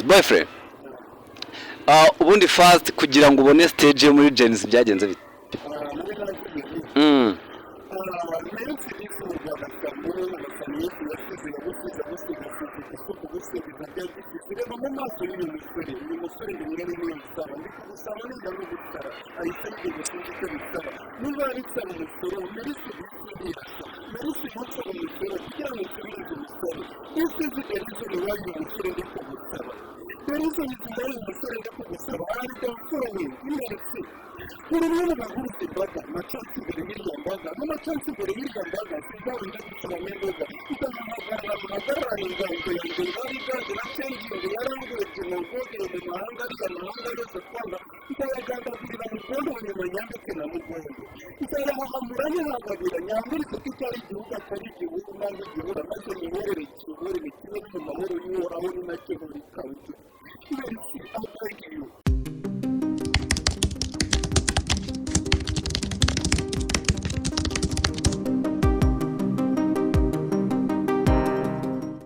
boyfriend ubundi fast kugira ngo ubone stage yo muri Genesis byagenze bite?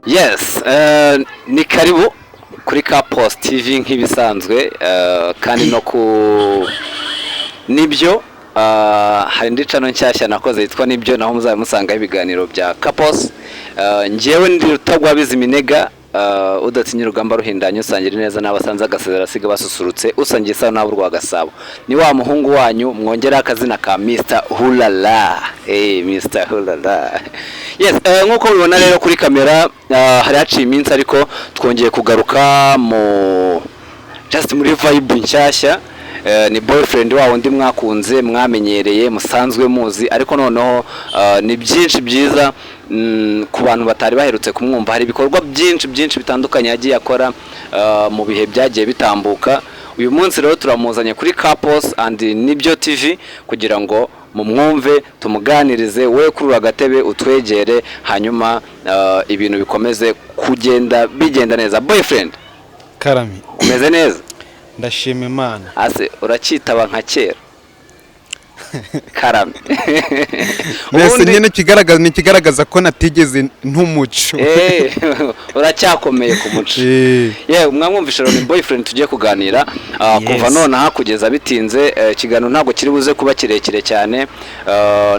Yes, ni karibu kuri Kapos TV nk'ibisanzwe, kandi no ku nibyo hari ndi channel nshyashya nakoze yitwa nibyo, naho muzaye musanga ibiganiro bya Kapos. Njewe ndi Rutagwabizi Minega, udatinya urugamba ruhindanye usangira neza n'abasanze agasezera siga basusurutse usangiye sawa nabo rwa Gasabo. Ni wa muhungu wanyu mwongera akazina ka Mr. Hulala. Mr. Hulala. Yes, nkuko mubibona rero kuri kamera hari haciye iminsi ariko twongeye kugaruka mu just muri vibe nshyashya. Ni boyfriend wawo ndi mwakunze mwamenyereye musanzwe muzi, ariko noneho ni byinshi byiza ku bantu batari baherutse kumwumva. Hari ibikorwa byinshi bitandukanye yagiye akora mu bihe byagiye bitambuka. Uyu munsi rero turamuzanye kuri Kapos and Nibyo TV kugira ngo mumwumve tumuganirize, we kuri agatebe utwegere, hanyuma ibintu bikomeze kugenda bigenda neza. Boyfriend Karami, umeze neza? Ndashima Imana. Ase uracitaba nka kera? Karame. Mbese nyine kigaragaza ko natigeze ntumuco. Uracyakomeye ku muco. Mwamwumvisha ni boyfriend tugiye kuganira kuva none hakugeza bitinze. Kigano ntabwo kiri buze kuba kirekire cyane,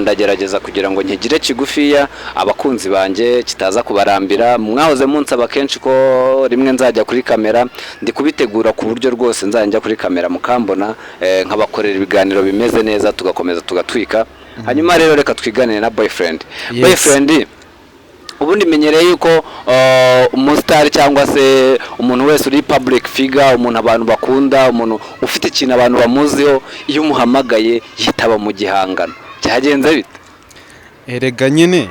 ndagerageza kugira ngo nkigire kigufiya abakunzi banje kitaza kubarambira. Mwahoze munsaba kenshi ko rimwe nzajya kuri kamera, ndi kubitegura ku buryo rwose nzajya kuri kamera mukambona, nkabakorera ibiganiro bimeze neza tugakomeza tugatwika. Hanyuma rero reka twiganire na boyfriend. Boyfriend ubundi menyereye yuko umustar cyangwa se umuntu wese uri public figure, umuntu abantu bakunda, umuntu ufite ikintu abantu bamuziho, iyo umuhamagaye yitaba mu gihangano. Cyagenze bite? Erega nyine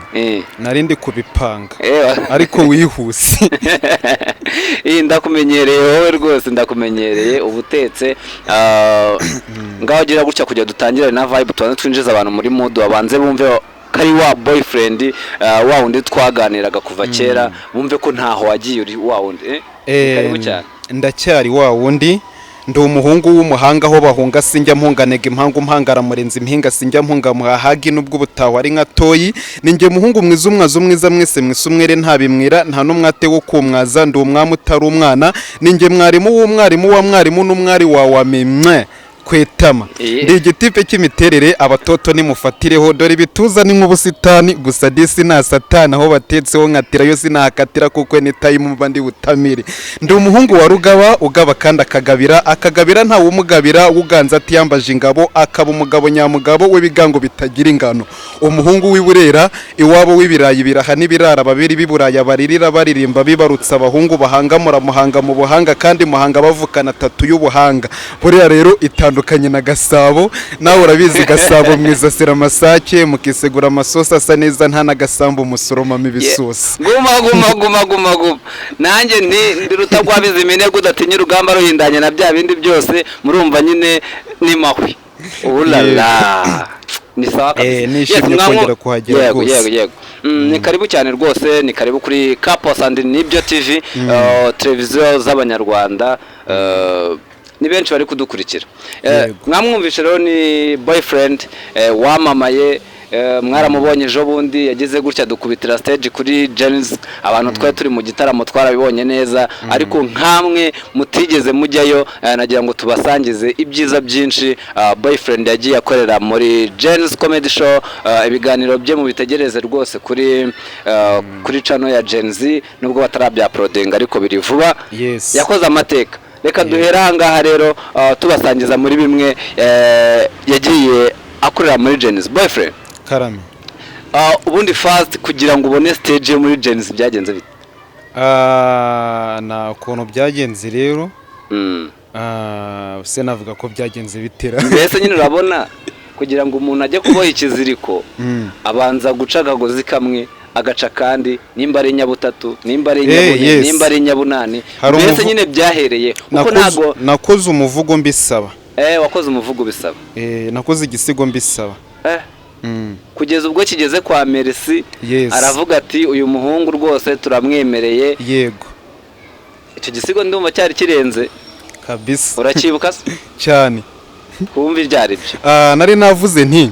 narindi kubipanga ariko wihuse. Ndakumenyereye wowe rwose, ndakumenyereye ubutetse. Ngaho gira gutya kujya dutangira na vibe tubanze twinjiza abantu muri mood, abanze bumve kari wa boyfriend wa wundi twaganiraga kuva kera, bumve ko ntaho wagiye uri wa wundi. Karibu cyane. Ndacyari wa wundi, ndi umuhungu w'umuhanga aho bahunga sinjya mpunganega impangu mpangara murenzi impinga sinjya mpunga muhahagi nubwo butaho ari nka toyi. Ninjye muhungu mwiza umwiza mwese mwisumwere ntabimwira nta numwate wo kumwaza, ndi umwami utari umwana. Ninjye mwarimu w'umwarimu wa mwarimu n'umwari wawamemwe kwetama. Ndi igitipe cy'imiterere abatoto nimufatireho, dore bituza ni nk'ubusitani gusa disi na satani aho batetseho nkatira yo sinahakatira kuko ni time bandi butamire. Ndi umuhungu wa rugaba ugaba kandi akagabira nta wumugabira uganza ati yambaje ingabo akaba umugabo nyamugabo we bigango bitagira ingano. Umuhungu w'iburera iwabo w'ibirayi biraha n'ibirara babiri biburaya baririra baririmba bibarutsa abahungu bahanga muramuhanga mu buhanga kandi muhanga bavukana tatu y'ubuhanga. Buriya rero itandukanye na Gasabo, nawe urabizi Gasabo mwizasira amasake mukisegura amasosa asa neza nta na Gasambo musoroma mibisosa. Guma nanjye ndi Rutagwabizi Minega udatinya urugamba ruhindanye na bya bindi byose murumva nyine ni mahwi. Ulala ni sawa kabisa. nishimye kongera kuhagera rwose. Yego ni karibu cyane rwose, ni karibu kuri Kapos and Nibyo TV, televiziyo z'abanyarwanda, ni benshi bari kudukurikira. Mwamwumvishe rero ni Boyfriend wamamaye, mwaramubonye ejo bundi yagize gutya dukubitira stage kuri Genesis, abantu twari turi mu gitaramo twarabibonye neza, ariko nkamwe mutigeze mujyayo, nagira ngo tubasangize ibyiza byinshi Boyfriend yagiye akorera muri Genesis Comedy Show. Ibiganiro bye mu bitegereze rwose kuri channel ya Genesis, nubwo batarabya uploading ariko biri vuba. Yakoze amateka. Reka duhera ahangaha rero tubasangiza muri bimwe yagiye akorera muri Genesis. Boyfriend Karame, ubundi fast kugira ngo ubone stage muri Genesis byagenze bite? na ukuntu byagenze rero, se navuga ko byagenze bitera. Mbese nyine urabona kugira ngo umuntu ajye kuboha ikiziriko, abanza guca akagozi kamwe, agaca kandi, nimba ari nyabutatu, nimba ari nyabune, nimba ari nyabunani. Mbese nyine byahereye uko ntago nakoze umuvugo mbisaba. Wakoze umuvugo bisaba. Nakoze igisigo mbisaba. Kugeza ubwo kigeze kwa Merci, aravuga ati uyu muhungu rwose turamwemereye. Yego, icyo gisigo ndumva cyari kirenze kabisa. Urakibuka se? Cyane. Kumva ibyari byo. Nari navuze nti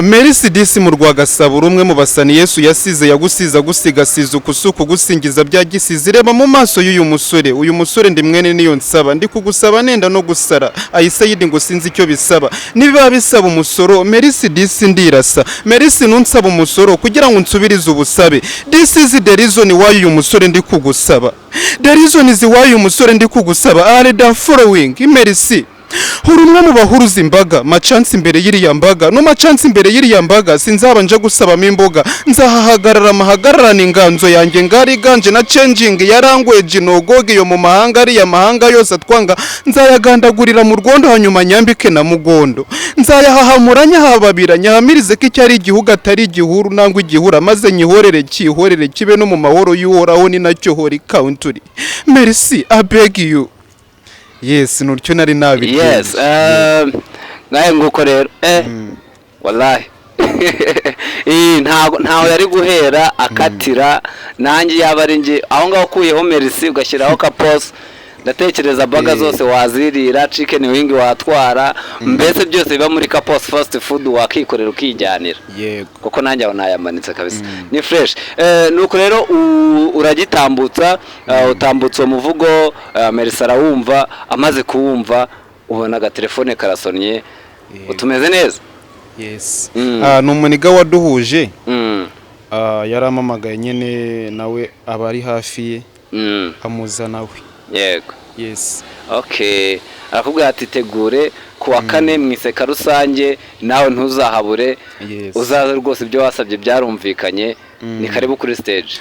Merci disi mu Rwagasabo, umwe mu basani Yesu yasize, yagusiza gusigasiza ukusuku gusingiza bya gisizi. Reba mu maso y'uyu musore, uyu musore ndi mwene niyo nsaba, ndi kugusaba nenda no gusara, ayisayidi ngo sinzi icyo bisaba, niba bisaba umusoro. Merci disi ndirasa, Merci nunsaba umusoro kugira ngo nsubirize ubusabe. This is the reason why uyu musore ndi kugusaba, the reason is why uyu musore ndi kugusaba are the following. Merci huri umwe mu bahuruza imbaga, machansi imbere y'iriya mbaga, no machansi imbere y'iriya mbaga, sinzaba nje gusabamo imboga, nzahahagarara amahagararana inganzo yanjye ngari ganje na changing ya language nogoge yo mu mahanga, ari ya mahanga yose atwanga, nzayagandagurira mu Rwondo hanyuma nyambike na Mugondo, nzayahahamuranya hababiranya hamirize ko icyari igihugu atari igihuru nangwa igihura, maze nyihorere cyihorere kibe no mu mahoro y'uhoraho, ni nacyo hori country. Merci, I beg you. Yes, nurcyo nari nabi. Yes, ngaye nguko rero wallahi ntaho yari guhera akatira, nanjye yaba ari nge aho ngaho kuyeho Merci ugashyiraho Kapos, ndatekereza baga zose wazirira, chicken wing watwara, mbese byose biba muri Kapos fast food wakikorera ukijyanira. Yego, kuko nanjye aho nayamanitse kabisa, ni fresh. Nuko rero uragitambutsa, utambutsa umuvugo, Merci arawumva, amaze kuwumva ubona agatelefone karasonye, utumeze neza. Yes, ni umuniga waduhuje, yaramamagaye nyine nawe abari hafi ye, amuza nawe. Yego. Yes. Okay. Arakubwira ati tegure kuwa kane mu iseka rusange, nawe ntuzahabure. Uzaza rwose ibyo wasabye byarumvikanye. Ni karibu kuri stage.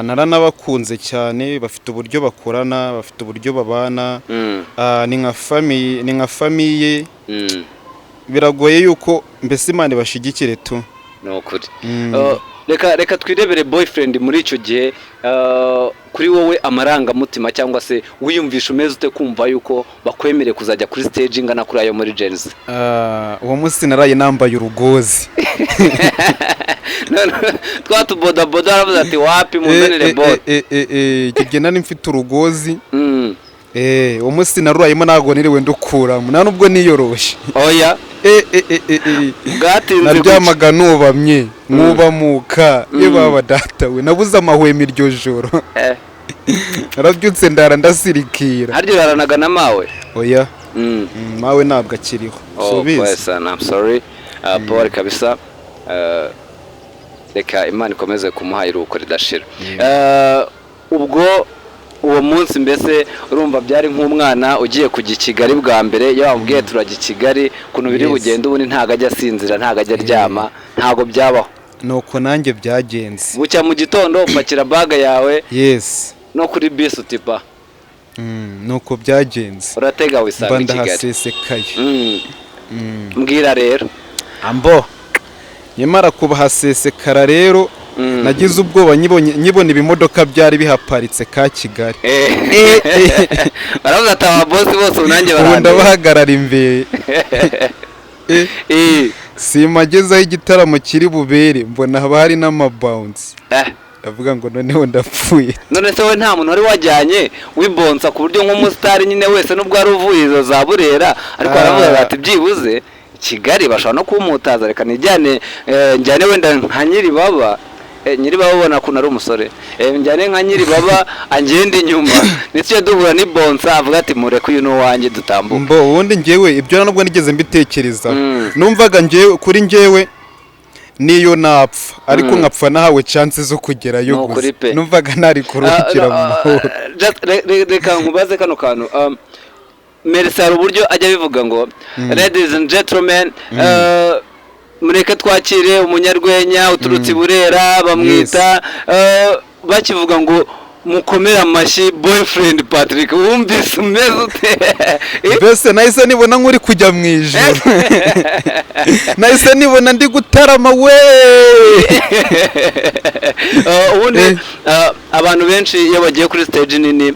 Naranabakunze cyane, bafite uburyo bakorana, bafite uburyo babana. Ni nka famiye. Biragoye yuko mbese Imana bashigikire tu. No kuri. Reka twirebere Boyfriend muri icyo gihe, kuri wowe amarangamutima cyangwa se wiyumvisha umeze ute kumva yuko bakwemere kuzajya kuri stage ingana kuri ayo muri Genesis? Uwo munsi naraye nambaye urugozi. Twatuboda boda aravuze ati wapi munzanire boda. Kigenda nari mfite urugozi. Uwo munsi narurayemo ntago niriwe ndukuramo, nta nubwo niyoroshe. Oya. Naryamaga nubamye nkubamuka, ye baba data we, nabuze amahwemo iryo joro. Narabyutse ndara ndasirikira. Haryo yaranaga na mawe? Oya, mawe ntabwo akiriho. Yes, I'm sorry. Paul kabisa, reka Imana ikomeze kumuha iruko ridashira. Ubwo uwo munsi mbese urumva byari nk'umwana ugiye kujya Kigali bwa mbere, yababwiye turajya Kigali, kuntu biri bugende ubundi ntago ajya asinzira, ntago ajya aryama, ntago byabaho. Nuko nanjye byagenze. Bucya mu gitondo upakira baga yawe. Yes. No kuri bus utipa. Nuko byagenze. Uratega wisanga Kigali. Banda hasesekaye. Mbwira rero. Ambo. Nyemara kubahasesekara rero, nagize ubwoba nyibona ibimodoka byari bihaparitse ka Kigali. Baravuga ati aba boss bose unange barande. Ubundi bahagarara imbere. simagezaho igitaramo kiri bubere mbona haba hari n'amabounce ndavuga ngo noneho ndapfuye. None se wowe nta muntu wari wajyanye wibonsa ku buryo nk'umusitari nyine wese nubwo ari uvuye izo za Burera ariko baravuga ati byibuze Kigali bashobora no kumutaza reka njyane wenda nka Nyiribaba Nyiribaba ubona ko ari umusore njyane nka Nyiribaba angenda inyuma nicyo duhura ni bonsa avuga ati mureke uyu no wanjye dutambuka. Mbo ubundi njyewe ibyo nubwo nigeze mbitekereza numvaga njyewe kuri njyewe niyo napfa ariko nkapfa nahawe chance zo kugerayo gusa numvaga ntari kuruhukira mu mahoro. Reka nkubaze kano kantu Mercy hari uburyo ajya bivuga ngo ladies and gentlemen mureke twakire umunyarwenya uturutse Burera bamwita bakivuga ngo mukomera amashyi boyfriend Patrick wumvise umeze ute? Mbese nahise nibona nk'uri kujya mu ijuru nahise nibona ndi gutarama we. Ubundi abantu benshi iyo bagiye kuri stage nini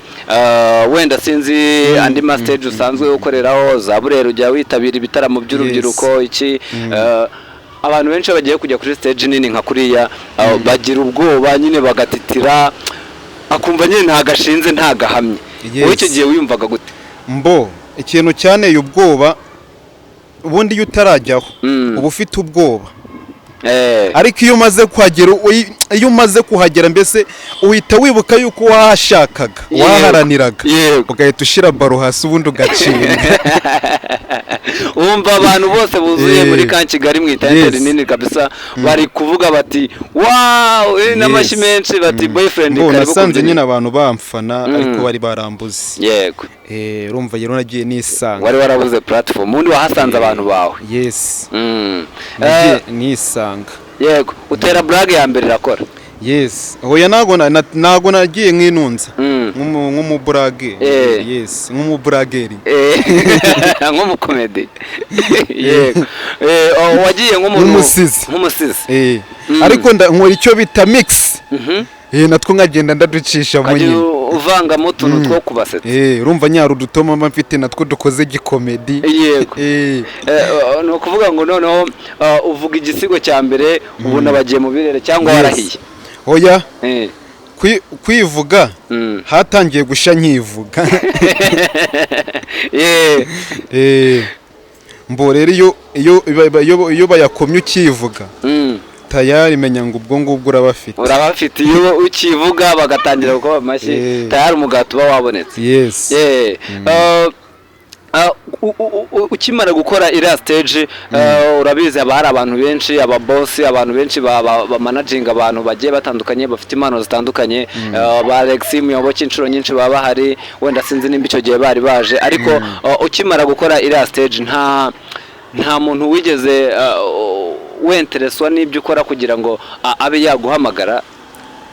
wenda sinzi andi ma stage usanzwe ukoreraho za Burera ujya witabira ibitaramo by'urubyiruko iki abantu benshi bagiye kujya kuri stage nini nka kuriya bagira ubwoba nyine bagatitira akumva nyine nta gashinze nta gahamye. Wowe icyo gihe wiyumvaga gute? Mbo ikintu cyane ubwoba ubundi iyo utarajyaho uba ufite ubwoba ariko iyo umaze kuhagera mbese uhita wibuka yuko wahashakaga waharaniraga ugahita ushyira baro hasi ubundi ugacira. Wumva abantu bose buzuye muri ka Kigali mu itente rinini kabisa bari kuvuga bati wow n'amashyi menshi bati boyfriend karibu. Nasanze nyine abantu bamfana ariko bari barambuze. Yego urumva rero nagiye nisanga. Wari warabuze platform undi wahasanze abantu bawe. Yes nagiye nisanga. Yego utera blague ya mbere irakora. Yes hoya nago nagiye nk'inunza nk'umubrage. Yes nk'umubrageri nk'umukomedi. Yego wagiye nk'umusizi ariko nkora icyo bita mix natwo nkagenda ndaducisha mu nyine uvangamo utuntu two kubasetsa. urumva nyari udutoma mfite natwo dukoze gikomedi. Yego no kuvuga ngo noneho uvuga igisigo cya mbere ubona bagiye mu birere cyangwa warahiye? Oya kwivuga hatangiye gusha nkivuga. Mbo rero iyo bayakomye ukivuga tayari menya ngo ubwo ngubwo urabafite iyo ukivuga bagatangira gukoma amashyi tayari umugati uba wabonetse. Yes ukimara gukora iriya stage urabizi haba hari abantu benshi ababosi abantu benshi bamanaginga abantu bagiye batandukanye bafite impano zitandukanye ba Alex Muyoboke inshuro nyinshi baba bahari wenda sinzi nimba icyo gihe bari baje ariko ukimara gukora iriya stage nta muntu wigeze wentereswa n'ibyo ukora kugira ngo abe yaguhamagara?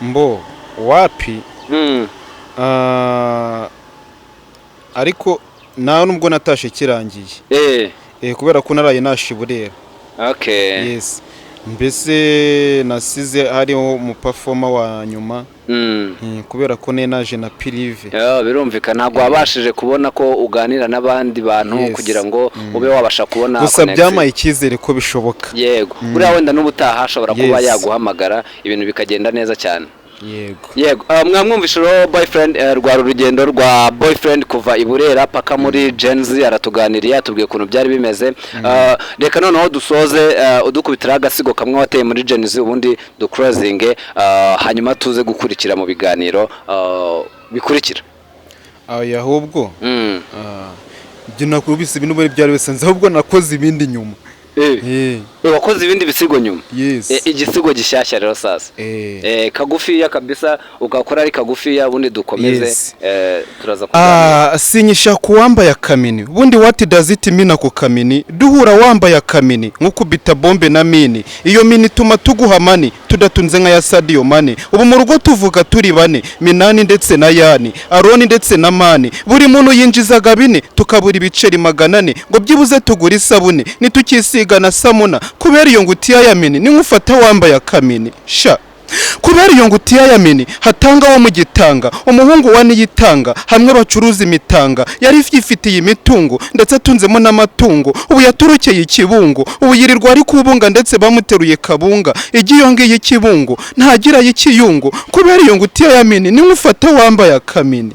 Mbo wapi ariko nawe nubwo natashe kirangiye kubera ko naraye nashi Burera. Yes mbese nasize hariho umuperformer wa nyuma kubera ko naje na prive. Birumvikana ntabwo wabashije kubona ko uganira n'abandi bantu kugira ngo ube wabasha kubona gusa byamaye icyizere ko bishoboka. Yego buriya wenda n'ubutaha ashobora kuba yaguhamagara ibintu bikagenda neza cyane. Yego mwamwumvishe boyfriend rwa rugendo rwa boyfriend kuva i Burera paka muri Gen Z aratuganiriye atubwiye ukuntu byari bimeze. Reka noneho dusoze udukubitira agasigo kamwe wateye muri Gen Z ubundi du closing hanyuma tuze gukurikira mu biganiro bikurikira. Ahubwo byo nakubise ibintu bari byari bisanze ahubwo nakoze ibindi nyuma. Wakoze ibindi bisigo nyuma? Yes igisigo gishyashya rero sasa kagufiya kabisa ugakora ari kagufiya ubundi dukomeze. Turaza kuganira. Sinyisha kuwambaye akamini ubundi what does it mean ako kamini duhura wambaye akamini nkukubita bombe na mini iyo mini tuma tuguhamani tudatunze nka ya Sadio Mane ubu mu rugo tuvuga turi bane Minani ndetse na Yani Aroni ndetse na Mani buri muntu yinjizaga bine tukabura ibiceri 400 ngo byibuze tugura isabune nitukisiga na samuna kubera iyo ngutiya ya mini ni nkufata wambaye akamini sha kubera iyo ngutiya ya mini hatanga wo mu gitanga umuhungu wa niyitanga hamwe bacuruza imitanga yari yifitiye imitungo ndetse atunzemo n'amatungo ubu yaturukeye ikibungo ubu yirirwa ari kubunga ndetse bamuteruye kabunga igiyo ngiye ikibungo ntagira y'ikiyungo kubera iyo ngutiya ya mini ni ufata wambaye akamini.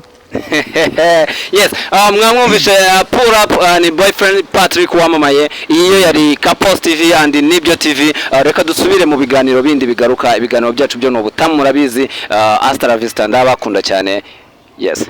Yes, mwamwumvishe pull up ni boyfriend Patrick wamamaye. Iyo yari Kapos TV and Nibyo TV. Reka dusubire mu biganiro bindi bigaruka, ibiganiro byacu byo no butamu murabizi. Hasta la vista, ndabakunda cyane. Yes.